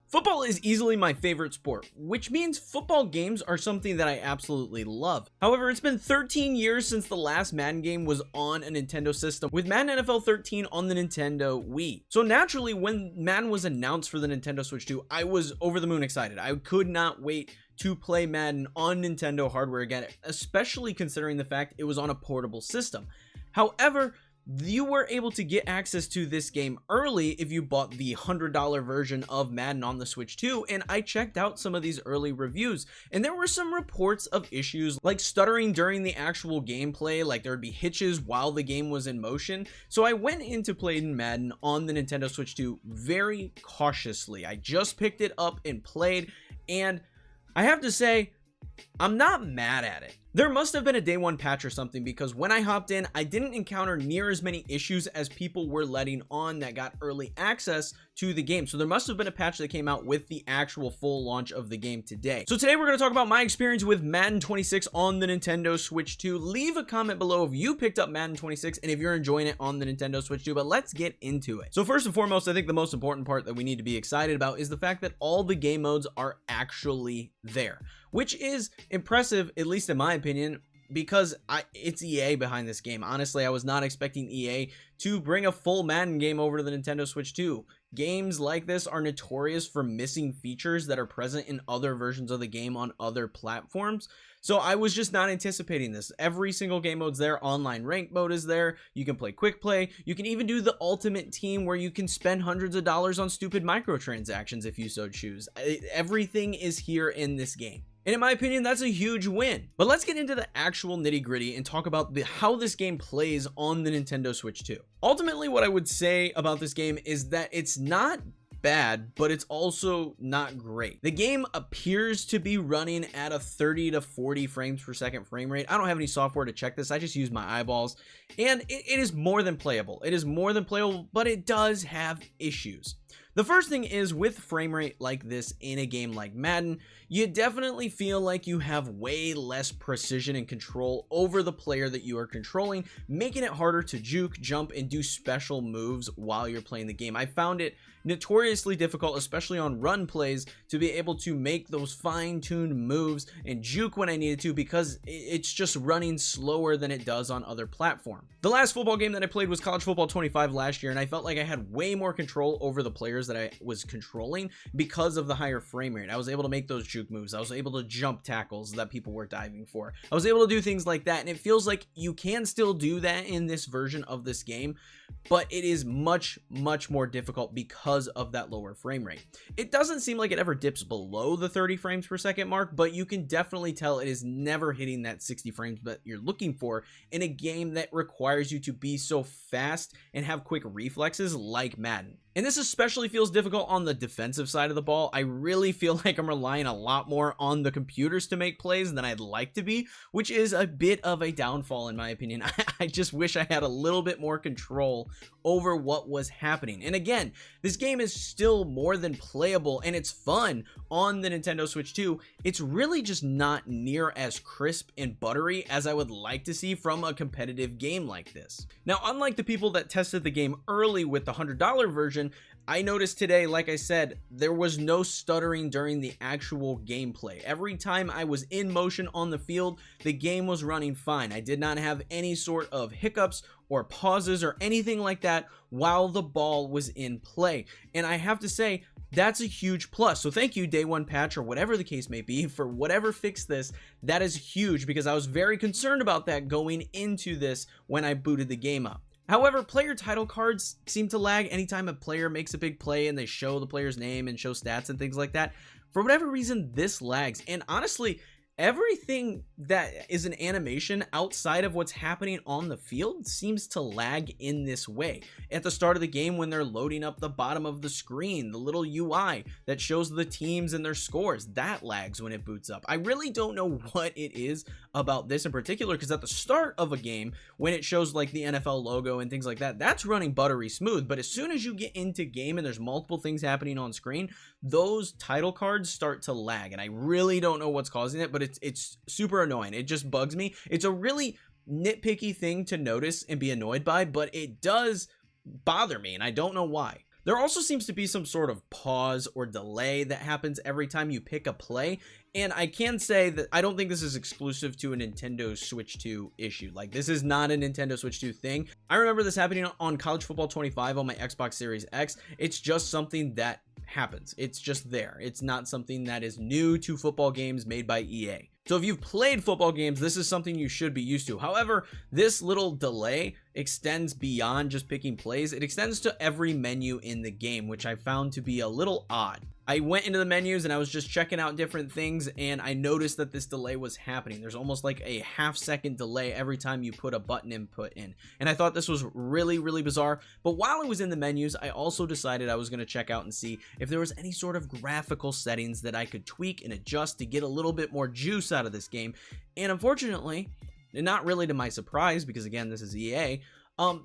Football is easily my favorite sport, which means football games are something that I absolutely love. However, it's been 13 years since the last Madden game was on a Nintendo system, with Madden NFL 13 on the Nintendo Wii. So naturally, when Madden was announced for the Nintendo Switch 2, I was over the moon excited. I could not wait to play Madden on Nintendo hardware again, especially considering the fact it was on a portable system. However, you were able to get access to this game early if you bought the $100 version of Madden on the Switch 2, and I checked out some of these early reviews, and there were some reports of issues like stuttering during the actual gameplay, like there would be hitches while the game was in motion. So I went into playing Madden on the Nintendo Switch 2 very cautiously. I just picked it up and played, and I have to say, I'm not mad at it. There must have been a day one patch or something, because when I hopped in, I didn't encounter near as many issues as people were letting on that got early access to the game. So there must have been a patch that came out with the actual full launch of the game today. So today we're going to talk about my experience with Madden 26 on the Nintendo Switch 2. Leave a comment below if you picked up Madden 26 and if you're enjoying it on the Nintendo Switch 2, but let's get into it. So first and foremost, I think the most important part that we need to be excited about is the fact that all the game modes are actually there, which is impressive, at least in my opinion, because it's EA behind this game. Honestly, I was not expecting EA to bring a full Madden game over to the Nintendo Switch 2. Games like this are notorious for missing features that are present in other versions of the game on other platforms. So I was just not anticipating this. Every single game mode's there. Online rank mode is there. You can play quick play. You can even do the ultimate team where you can spend hundreds of dollars on stupid microtransactions if you so choose. Everything is here in this game. And in my opinion, that's a huge win. But let's get into the actual nitty gritty and talk about how this game plays on the Nintendo Switch 2. Ultimately, what I would say about this game is that it's not bad, but it's also not great. The game appears to be running at a 30 to 40 frames per second frame rate. I don't have any software to check this. I just use my eyeballs, and it is more than playable. It is more than playable, but it does have issues. The first thing is, with frame rate like this in a game like Madden, you definitely feel like you have way less precision and control over the player that you are controlling, making it harder to juke, jump, and do special moves while you're playing the game. I found it notoriously difficult, especially on run plays, to be able to make those fine-tuned moves and juke when I needed to, because it's just running slower than it does on other platforms. The last football game that I played was College Football 25 last year, and I felt like I had way more control over the players that I was controlling because of the higher frame rate. I was able to make those juke moves. I was able to jump tackles that people were diving for. I was able to do things like that, and it feels like you can still do that in this version of this game, but it is much more difficult because of that lower frame rate. It doesn't seem like it ever dips below the 30 frames per second mark, but you can definitely tell it is never hitting that 60 frames that you're looking for in a game that requires you to be so fast and have quick reflexes like Madden. And this especially feels difficult on the defensive side of the ball. I really feel like I'm relying a lot more on the computers to make plays than I'd like to be, which is a bit of a downfall in my opinion. I just wish I had a little bit more control over what was happening. And again, this game is still more than playable, and it's fun on the Nintendo Switch 2. It's really just not near as crisp and buttery as I would like to see from a competitive game like this. Now, unlike the people that tested the game early with the $100 version, I noticed today, like I said, there was no stuttering during the actual gameplay. Every time I was in motion on the field, the game was running fine. I did not have any sort of hiccups or pauses or anything like that while the ball was in play. And I have to say, that's a huge plus. So thank you, day one patch, or whatever the case may be, for whatever fixed this. That is huge, because I was very concerned about that going into this when I booted the game up. However, player title cards seem to lag anytime a player makes a big play and they show the player's name and show stats and things like that. For whatever reason, this lags. And honestly, everything that is an animation outside of what's happening on the field seems to lag in this way. At the start of the game, when they're loading up the bottom of the screen, the little UI that shows the teams and their scores, that lags when it boots up. I really don't know what it is about this in particular, because at the start of a game, when it shows like the NFL logo and things like that, that's running buttery smooth. But as soon as you get into game and there's multiple things happening on screen, those title cards start to lag, and I really don't know what's causing it, but it's super annoying. It just bugs me. It's a really nitpicky thing to notice and be annoyed by, but it does bother me, and I don't know why. There also seems to be some sort of pause or delay that happens every time you pick a play, and I can say that I don't think this is exclusive to a Nintendo Switch 2 issue. Like, this is not a Nintendo Switch 2 thing. I remember this happening on College Football 25 on my Xbox Series X. It's just something that happens. It's just there. It's not something that is new to football games made by EA. So if you've played football games, this is something you should be used to. However, this little delay extends beyond just picking plays. It extends to every menu in the game, which I found to be a little odd. I went into the menus and I was just checking out different things, and I noticed that this delay was happening. There's almost like a half-second delay every time you put a button input in, and I thought this was really, really bizarre. But while I was in the menus, I also decided I was going to check out and see if there was any sort of graphical settings that I could tweak and adjust to get a little bit more juice out of this game. And unfortunately, and not really to my surprise, because again, this is EA,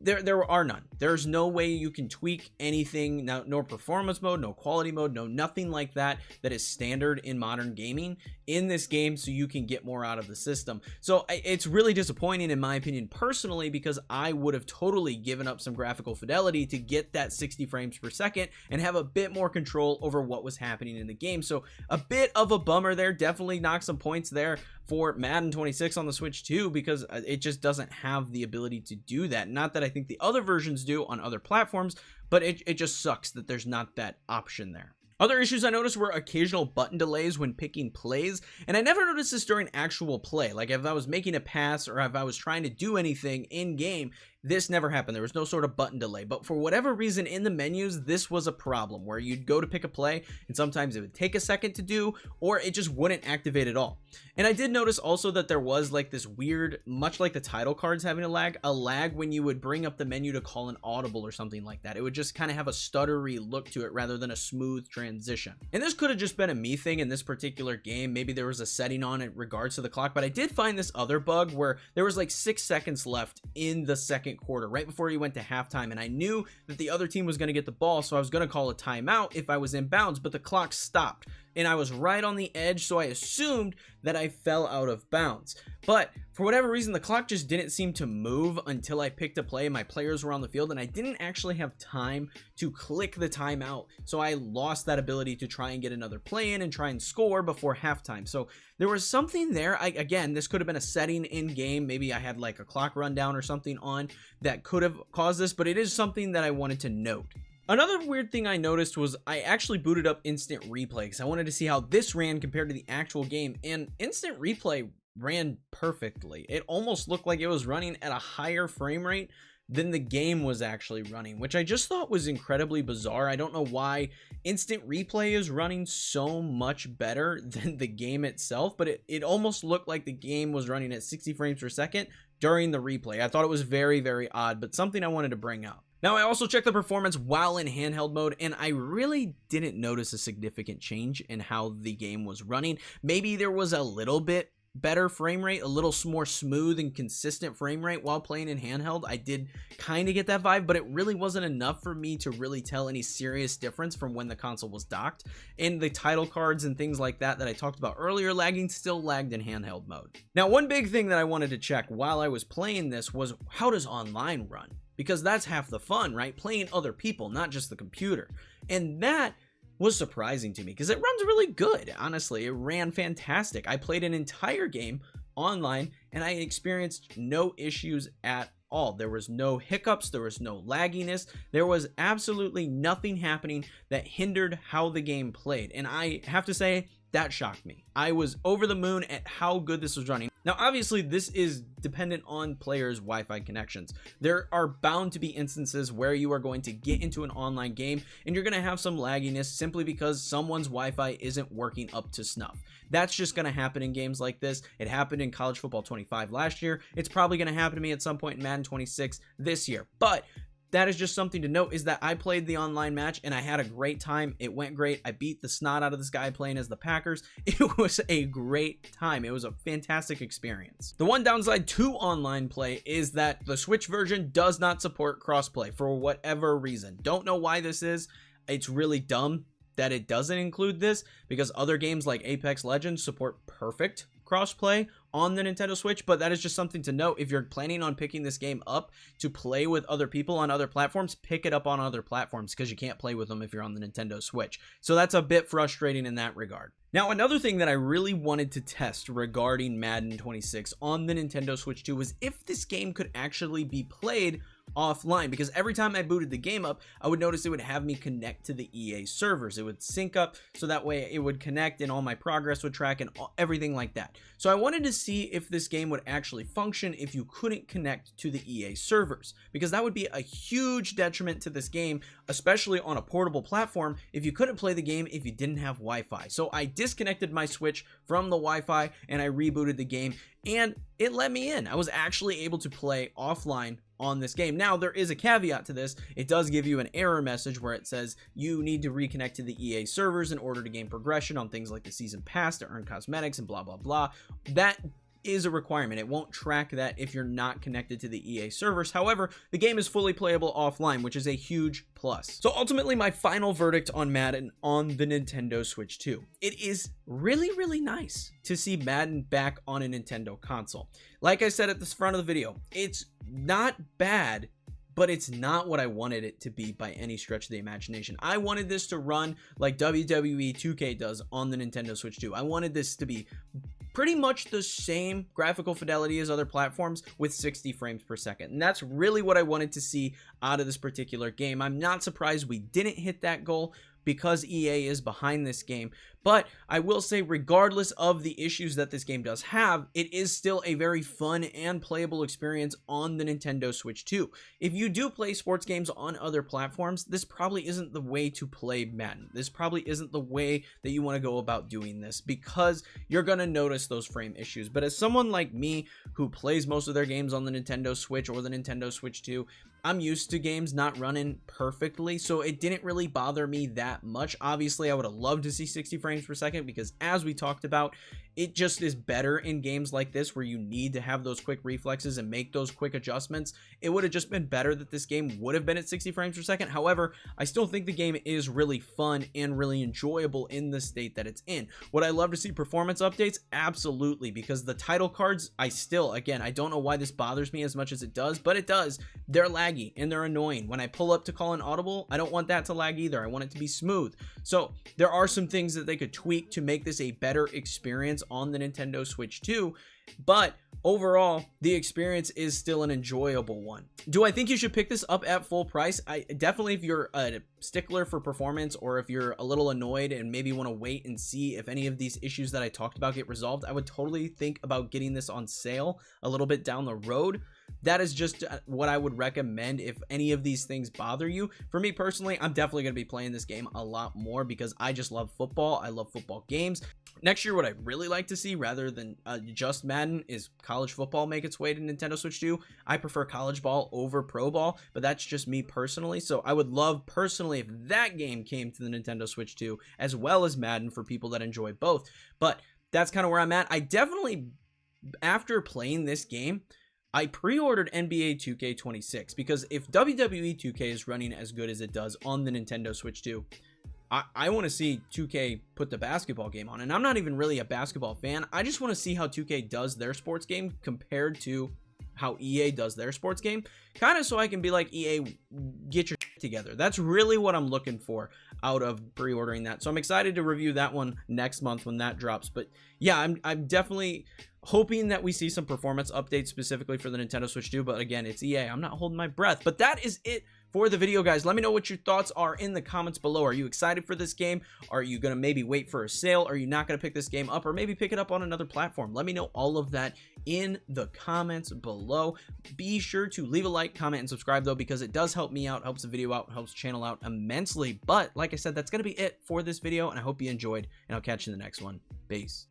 there are none. There's no way you can tweak anything, no performance mode, no quality mode, no nothing like that is standard in modern gaming in this game, so you can get more out of the system. So it's really disappointing in my opinion personally, because I would have totally given up some graphical fidelity to get that 60 frames per second and have a bit more control over what was happening in the game. So a bit of a bummer there. Definitely knock some points there for Madden 26 on the Switch 2, because it just doesn't have the ability to do that. Not that I think the other versions do on other platforms, but it just sucks that there's not that option there. Other issues I noticed were occasional button delays when picking plays, and I never noticed this during actual play. Like if I was making a pass or if I was trying to do anything in game, this never happened. There was no sort of button delay, but for whatever reason in the menus, this was a problem where you'd go to pick a play and sometimes it would take a second to do, or it just wouldn't activate at all. And I did notice also that there was like this weird, much like the title cards having a lag when you would bring up the menu to call an audible or something like that. It would just kind of have a stuttery look to it rather than a smooth transition. And this could have just been a me thing in this particular game. Maybe there was a setting on it in regards to the clock, but I did find this other bug where there was like 6 seconds left in the second quarter, right before you went to halftime, and I knew that the other team was going to get the ball, so I was going to call a timeout if I was in bounds, but the clock stopped and I was right on the edge, so I assumed that I fell out of bounds. But for whatever reason, the clock just didn't seem to move until I picked a play. My players were on the field and I didn't actually have time to click the timeout, so I lost that ability to try and get another play in and try and score before halftime. So there was something there. Again, this could have been a setting in game. Maybe I had like a clock rundown or something on that could have caused this, but it is something that I wanted to note. Another weird thing I noticed was I actually booted up Instant Replay because I wanted to see how this ran compared to the actual game, and Instant Replay ran perfectly. It almost looked like it was running at a higher frame rate than the game was actually running, which I just thought was incredibly bizarre. I don't know why Instant Replay is running so much better than the game itself, but it almost looked like the game was running at 60 frames per second during the replay. I thought it was very, very odd, but something I wanted to bring up. Now, I also checked the performance while in handheld mode, and I really didn't notice a significant change in how the game was running. Maybe there was a little bit better frame rate, a little more smooth and consistent frame rate while playing in handheld. I did kind of get that vibe, but it really wasn't enough for me to really tell any serious difference from when the console was docked. And the title cards and things like that I talked about earlier lagging still lagged in handheld mode. Now, one big thing that I wanted to check while I was playing this was, how does online run? Because that's half the fun, right? Playing other people, not just the computer. And that was surprising to me because it runs really good. Honestly, it ran fantastic. I played an entire game online and I experienced no issues at all. There was no hiccups, there was no lagginess, there was absolutely nothing happening that hindered how the game played. And I have to say, that shocked me. I was over the moon at how good this was running. Now, obviously, this is dependent on players' Wi-Fi connections. There are bound to be instances where you are going to get into an online game and you're going to have some lagginess simply because someone's Wi-Fi isn't working up to snuff. That's just going to happen in games like this. It happened in College Football 25 last year. It's probably going to happen to me at some point in Madden 26 this year. But that is just something to note, is that I played the online match and I had a great time. It went great. I beat the snot out of this guy playing as the Packers. It was a great time. It was a fantastic experience. The one downside to online play is that the Switch version does not support crossplay for whatever reason. Don't know why this is. It's really dumb that it doesn't include this because other games like Apex Legends support perfect crossplay on the Nintendo Switch, but that is just something to note. If you're planning on picking this game up to play with other people on other platforms, pick it up on other platforms because you can't play with them if you're on the Nintendo Switch. So that's a bit frustrating in that regard. Now, another thing that I really wanted to test regarding Madden 26 on the Nintendo Switch 2 was if this game could actually be played offline, because every time I booted the game up, I would notice it would have me connect to the EA servers. It would sync up so that way it would connect and all my progress would track and everything like that. So I wanted to see if this game would actually function if you couldn't connect to the EA servers, because that would be a huge detriment to this game, especially on a portable platform, if you couldn't play the game if you didn't have Wi-Fi. So I disconnected my Switch from the Wi-Fi and I rebooted the game, and it let me in. I was actually able to play offline on this game. Now, there is a caveat to this. It does give you an error message where it says you need to reconnect to the EA servers in order to gain progression on things like the season pass to earn cosmetics and blah, blah, blah. That is a requirement. It won't track that if you're not connected to the EA servers. However, the game is fully playable offline, which is a huge plus. So ultimately, my final verdict on Madden on the Nintendo Switch 2. It is really, really nice to see Madden back on a Nintendo console. Like I said at the front of the video, it's not bad, but it's not what I wanted it to be by any stretch of the imagination. I wanted this to run like WWE 2K does on the Nintendo Switch 2. I wanted this to be pretty much the same graphical fidelity as other platforms with 60 frames per second. And that's really what I wanted to see out of this particular game. I'm not surprised we didn't hit that goal because EA is behind this game. But I will say, regardless of the issues that this game does have, it is still a very fun and playable experience on the Nintendo Switch 2. If you do play sports games on other platforms, this probably isn't the way to play Madden. This probably isn't the way that you want to go about doing this, because you're going to notice those frame issues. But as someone like me who plays most of their games on the Nintendo Switch or the Nintendo Switch 2, I'm used to games not running perfectly, so it didn't really bother me that much. Obviously, I would have loved to see 60 frames per second because, as we talked about, it just is better in games like this where you need to have those quick reflexes and make those quick adjustments. It would have just been better that this game would have been at 60 frames per second. However, I still think the game is really fun and really enjoyable in the state that it's in. Would I love to see performance updates? Absolutely, because the title cards, again, I don't know why this bothers me as much as it does, but it does. They're laggy and they're annoying. When I pull up to call an audible, I don't want that to lag either. I want it to be smooth. So there are some things that they could tweak to make this a better experience on the Nintendo Switch 2, but overall, the experience is still an enjoyable one. Do I think you should pick this up at full price? I definitely, if you're a stickler for performance, or if you're a little annoyed and maybe want to wait and see if any of these issues that I talked about get resolved, I would totally think about getting this on sale a little bit down the road. That is just what I would recommend if any of these things bother you. For me personally, I'm definitely going to be playing this game a lot more because I just love football. I love football games. Next year, what I'd really like to see, rather than just Madden, is college football make its way to Nintendo Switch 2. I prefer college ball over pro ball, but that's just me personally. So I would love personally if that game came to the Nintendo Switch 2, as well as Madden, for people that enjoy both. But that's kind of where I'm at. I definitely, after playing this game, I pre-ordered NBA 2K26 because if WWE 2K is running as good as it does on the Nintendo Switch 2, I want to see 2K put the basketball game on. And I'm not even really a basketball fan. I just want to see how 2K does their sports game compared to how EA does their sports game. Kind of so I can be like, EA, get your shit together. That's really what I'm looking for out of pre-ordering that. So I'm excited to review that one next month when that drops. But yeah, I'm definitely hoping that we see some performance updates specifically for the Nintendo Switch 2. But again, it's EA. I'm not holding my breath. But that is it for the video, guys. Let me know what your thoughts are in the comments below. Are you excited for this game? Are you going to maybe wait for a sale? Are you not going to pick this game up, or maybe pick it up on another platform? Let me know all of that in the comments below. Be sure to leave a like, comment, and subscribe though, because it does help me out, helps the video out, helps the channel out immensely. But like I said, that's going to be it for this video, and I hope you enjoyed, and I'll catch you in the next one. Peace.